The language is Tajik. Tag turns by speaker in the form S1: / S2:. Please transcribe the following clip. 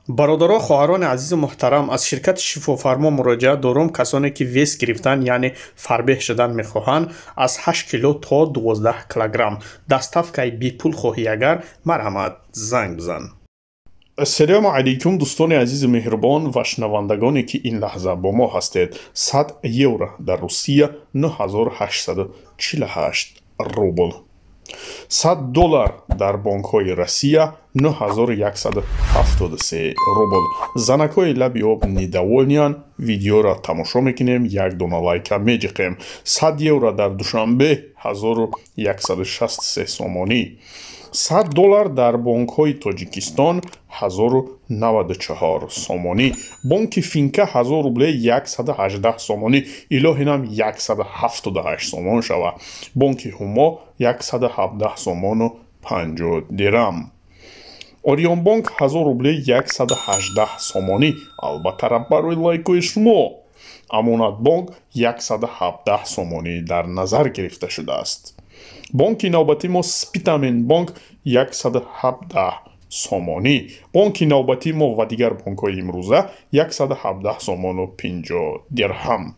S1: бародаро хоҳарони азизу муҳтарам, аз ширкати шифофармо муроҷиат дорум. Касоне ки вес гирифтан яъне фарбеҳ шудан мехоҳанд, аз 8 кило то 12 килограмм дастафкаи бепул хоҳӣ агар, марҳамат, занг бизан. ассалому алайкум дӯстони азизи меҳрубон ва шунавандагоне ки ин лаҳза бо мо ҳастед. 100 евро дар Русия 9848 рубл. 100 доллар дар бонкҳои Россия 9173 рубл. Занакҳои лаби об недоволниян. Видеоро тамошо мекунем, як дона лайка меҷиқем. 100 евро дар Душанбе 1163 сомонӣ. 100 доллар дар бонкҳои Тоҷикистон 1094 сомонӣ. Бонки Финка 1000 рубле 118 сомонӣ. Илоҳинам 178 сомон шава. Бонки Ҳумо 117 сомону 50 дирам. Орионбонк 1000 рубле 118 сомонӣ. Албатта барои лайкои шумо. Амонатбонк 117 сомонӣ дар назар гирифта шудааст. Бонки навбатӣ мо Спитаменбонк 117 сомонӣ. Бонки навбатӣ мо ва дигар бонкҳои имрӯза 117 сомону 50 дирҳам.